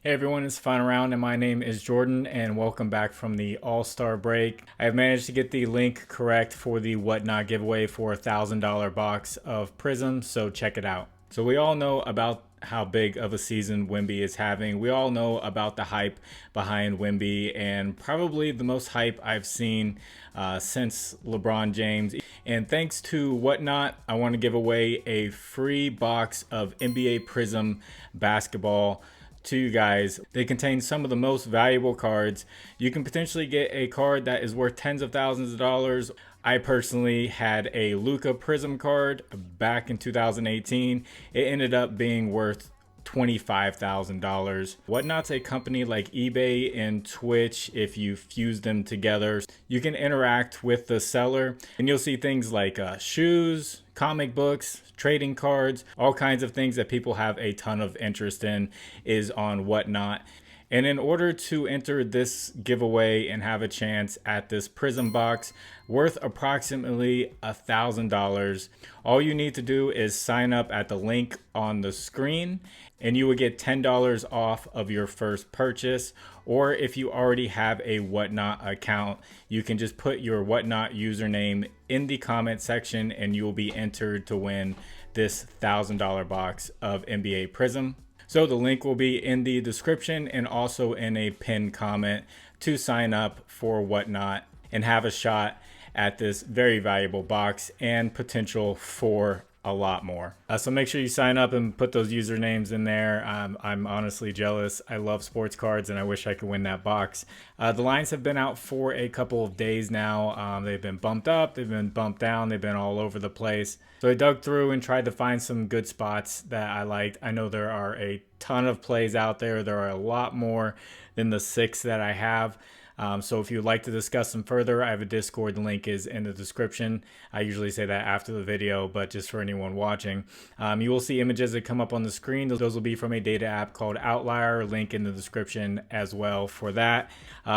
Hey everyone, it's FinalRound and my name is Jordan and welcome back from the All-Star break. I have managed to get the link correct for the Whatnot giveaway for a $1,000 box of Prizm, so check it out. So we all know about how big of a season Wemby is having. We all know about the hype behind Wemby and probably the most hype I've seen since LeBron James. And thanks to Whatnot, I want to give away a free box of NBA Prizm basketball to you guys. They contain some of the most valuable cards. You can potentially get a card that is worth tens of thousands of dollars. I personally had a Luka Prizm card back in 2018. It ended up being worth $25,000. Whatnot's a company like eBay and Twitch. If you fuse them together, you can interact with the seller and you'll see things like shoes, comic books, trading cards, all kinds of things that people have a ton of interest in is on Whatnot. And in order to enter this giveaway and have a chance at this Prizm box worth approximately $1,000, all you need to do is sign up at the link on the screen and you will get $10 off of your first purchase. Or if you already have a Whatnot account, you can just put your Whatnot username in the comment section and you will be entered to win this $1,000 box of NBA Prizm. So the link will be in the description and also in a pinned comment to sign up for Whatnot and have a shot at this very valuable box and potential for a lot more. So make sure you sign up and put those usernames in there. I'm honestly jealous. I love sports cards and I wish I could win that box. The lines have been out for a couple of days now. They've been bumped up, they've been bumped down, they've been all over the place. So I dug through and tried to find some good spots that I liked. I know there are a ton of plays out there. There are a lot more than the 6 that I have. So if you'd like to discuss them further, I have a Discord. The link is in the description. I usually say that after the video, but just for anyone watching, you will see images that come up on the screen. Those will be from a data app called Outlier. Link in the description as well for that.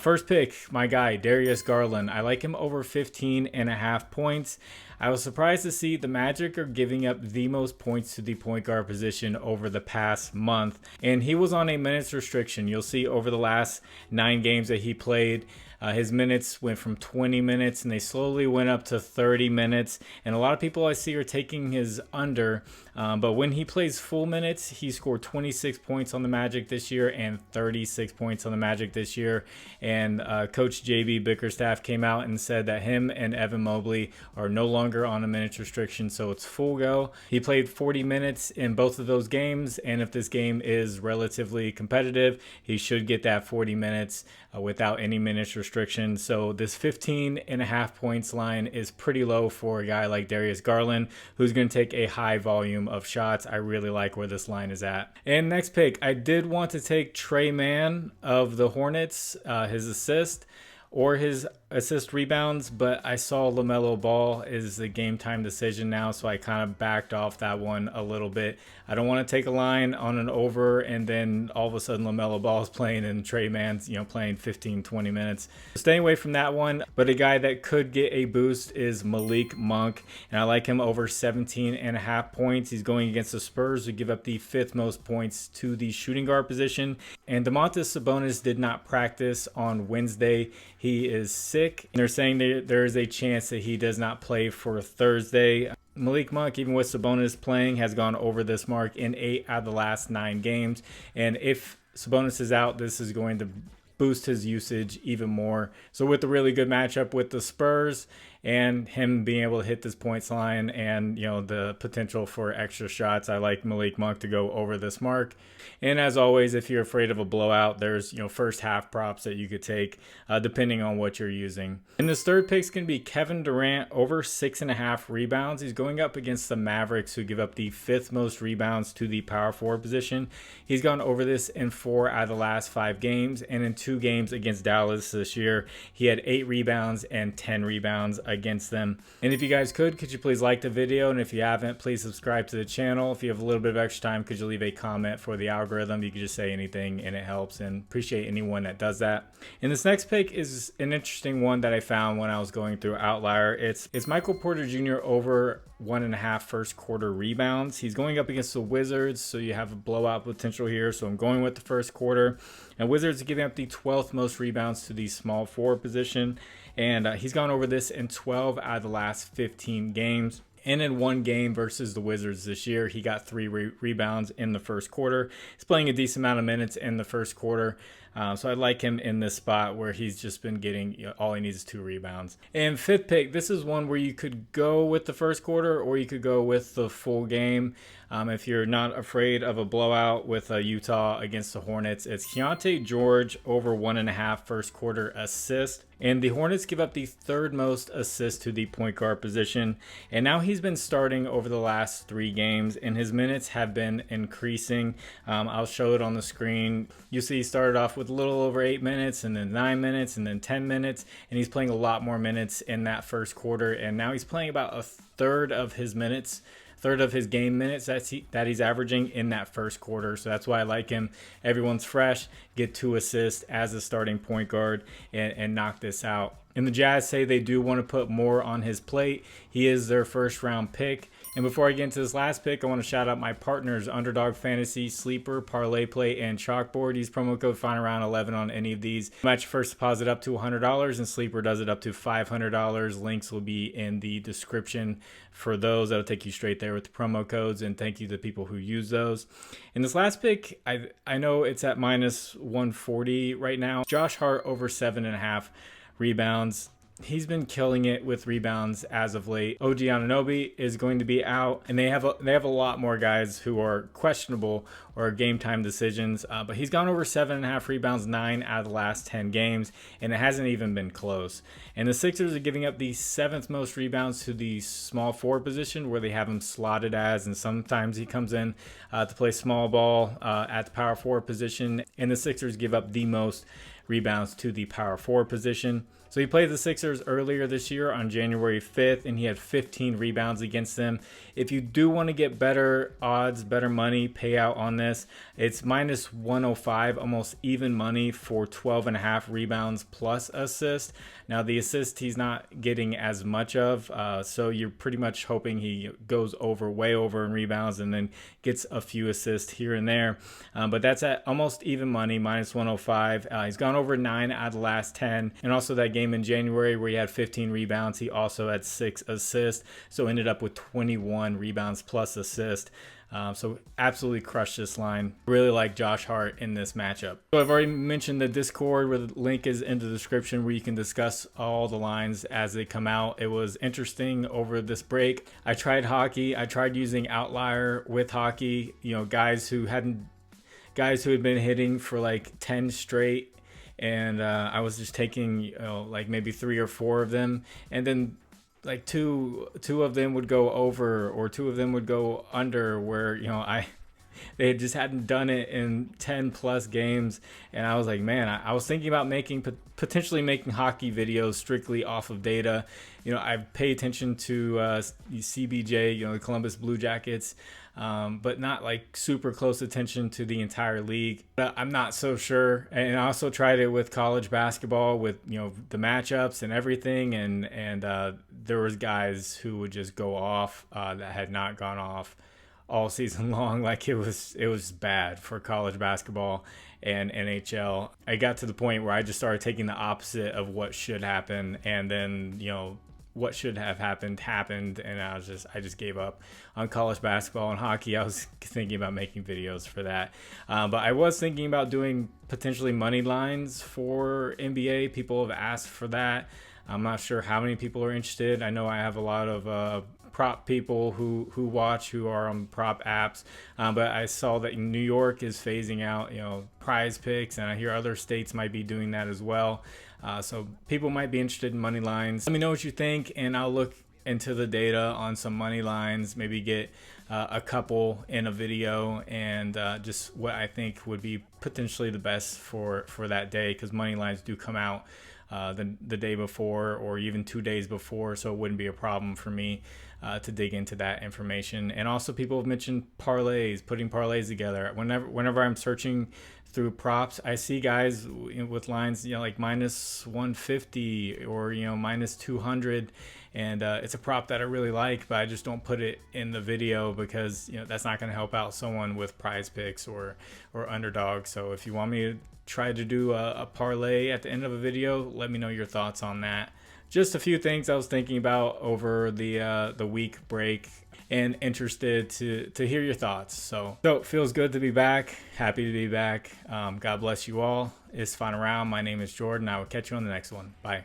First pick, my guy, Darius Garland. I like him over 15.5 points. I was surprised to see the Magic are giving up the most points to the point guard position over the past month. And he was on a minutes restriction. You'll see over the last 9 games that he played, his minutes went from 20 minutes and they slowly went up to 30 minutes. And a lot of people I see are taking his under. But when he plays full minutes, he scored 26 points on the Magic this year and 36 points on the Magic this year. And Coach JB Bickerstaff came out and said that him and Evan Mobley are no longer on a minutes restriction, so it's full go. He played 40 minutes in both of those games, and if this game is relatively competitive, he should get that 40 minutes without any minutes restriction. So this 15.5 points line is pretty low for a guy like Darius Garland, who's going to take a high volume of shots. I really like where this line is at. And next pick, I did want to take Trey Mann of the Hornets, his assist or his assist rebounds, but I saw LaMelo Ball is a game time decision now, so I kind of backed off that one a little bit. I don't want to take a line on an over and then all of a sudden LaMelo Ball is playing and Trey Mann's playing 15-20 minutes. Staying away from that one, but a guy that could get a boost is Malik Monk, and I like him over 17.5 points. He's going against the Spurs, who give up the 5th most points to the shooting guard position, and Domantas Sabonis did not practice on Wednesday. He is sick. They're saying there is a chance that he does not play for Thursday. Malik Monk, even with Sabonis playing, has gone over this mark in 8 out of the last 9 games. And if Sabonis is out, this is going to boost his usage even more. So with the really good matchup with the Spurs and him being able to hit this points line and the potential for extra shots, I like Malik Monk to go over this mark. And as always, if you're afraid of a blowout, there's first half props that you could take depending on what you're using. And this third pick is going to be Kevin Durant over 6.5 rebounds. He's going up against the Mavericks, who give up the 5th most rebounds to the power forward position. He's gone over this in 4 out of the last 5 games, and in 2 games against Dallas this year, he had 8 rebounds and 10 rebounds against them. And if you guys could you please like the video? And if you haven't, please subscribe to the channel. If you have a little bit of extra time, could you leave a comment for the algorithm? You could just say anything and it helps, and appreciate anyone that does that. And this next pick is an interesting one that I found when I was going through Outlier. It's Michael Porter Jr. over 1.5 first quarter rebounds. He's going up against the Wizards, so you have a blowout potential here. So I'm going with the first quarter. And Wizards are giving up the 12th most rebounds to the small forward position. And he's gone over this in 12 out of the last 15 games. And in one game versus the Wizards this year, he got 3 rebounds in the first quarter. He's playing a decent amount of minutes in the first quarter. So I like him in this spot where he's just been getting, all he needs is 2 rebounds. And fifth pick, this is one where you could go with the first quarter or you could go with the full game. If you're not afraid of a blowout with Utah against the Hornets, it's Keontae George over 1.5 first quarter assists. And the Hornets give up the 3rd most assists to the point guard position. And now he's been starting over the last 3 games, and his minutes have been increasing. I'll show it on the screen. You see he started off with a little over 8 minutes, and then 9 minutes, and then 10 minutes. And he's playing a lot more minutes in that first quarter. And now he's playing about 1/3 of his minutes. 1/3 of his game minutes that he's averaging in that first quarter. So that's why I like him. Everyone's fresh, get 2 assists as a starting point guard and knock this out. And the Jazz say they do want to put more on his plate. He is their first round pick. And before I get into this last pick, I want to shout out my partners, Underdog Fantasy, Sleeper, ParlayPlay, and ChalkBoard. Use promo code FinalRound11 on any of these. Match your first deposit up to $100, and Sleeper does it up to $500. Links will be in the description for those. That'll take you straight there with the promo codes, and thank you to the people who use those. In this last pick, I know it's at minus 140 right now. Josh Hart over 7.5 rebounds. He's been killing it with rebounds as of late. OG Anunoby is going to be out, and they have a lot more guys who are questionable or game time decisions. But he's gone over 7.5 rebounds 9 out of the last 10 games, and it hasn't even been close. And the Sixers are giving up the 7th most rebounds to the small forward position, where they have him slotted as, and sometimes he comes in to play small ball at the power forward position. And the Sixers give up the most rebounds to the power forward position. So he played the Sixers earlier this year on January 5th, and he had 15 rebounds against them. If you do want to get better odds, better money payout on this, it's minus 105, almost even money for 12.5 rebounds plus assist. Now the assist he's not getting as much of, so you're pretty much hoping he goes way over in rebounds and then gets a few assists here and there. But that's at almost even money, minus 105. He's gone over 9 out of the last 10, and also that game in January where he had 15 rebounds, he also had 6 assists, so ended up with 21 rebounds plus assist. So absolutely crushed this line. Really like Josh Hart in this matchup. So I've already mentioned the Discord, where the link is in the description, where you can discuss all the lines as they come out. It was interesting over this break. I tried hockey. I tried using Outlier with hockey. Guys who had been hitting for like 10 straight. And I was just taking like maybe 3 or 4 of them, and then like two of them would go over, or 2 of them would go under, where they just hadn't done it in 10 plus games. And I was like, man, I was thinking about potentially making hockey videos strictly off of data. I pay attention to CBJ, the Columbus Blue Jackets, but not like super close attention to the entire league. But I'm not so sure. And I also tried it with college basketball, with the matchups and everything, and there was guys who would just go off that had not gone off all season long. Like it was bad for college basketball and NHL. I got to the point where I just started taking the opposite of what should happen, and then what should have happened, and I just gave up on college basketball and hockey. I was thinking about making videos for that, but I was thinking about doing potentially money lines for NBA. People have asked for that. I'm not sure how many people are interested. I know I have a lot of prop people who watch, who are on prop apps, but I saw that New York is phasing out Prizepicks, and I hear other states might be doing that as well. So people might be interested in money lines. Let me know what you think, and I'll look into the data on some money lines, maybe get a couple in a video, and just what I think would be potentially the best for that day, because money lines do come out the day before or even 2 days before, so it wouldn't be a problem for me to dig into that information. And also, people have mentioned parlays, putting parlays together. Whenever I'm searching through props, I see guys with lines, like minus 150 or minus 200, and it's a prop that I really like, but I just don't put it in the video because that's not going to help out someone with Prizepicks or Underdog. So if you want me to try to do a parlay at the end of a video, let me know your thoughts on that. Just a few things I was thinking about over the week break, and interested to hear your thoughts. So it feels good to be back. Happy to be back. God bless you all. It's Final Round. My name is Jordan. I will catch you on the next one. Bye.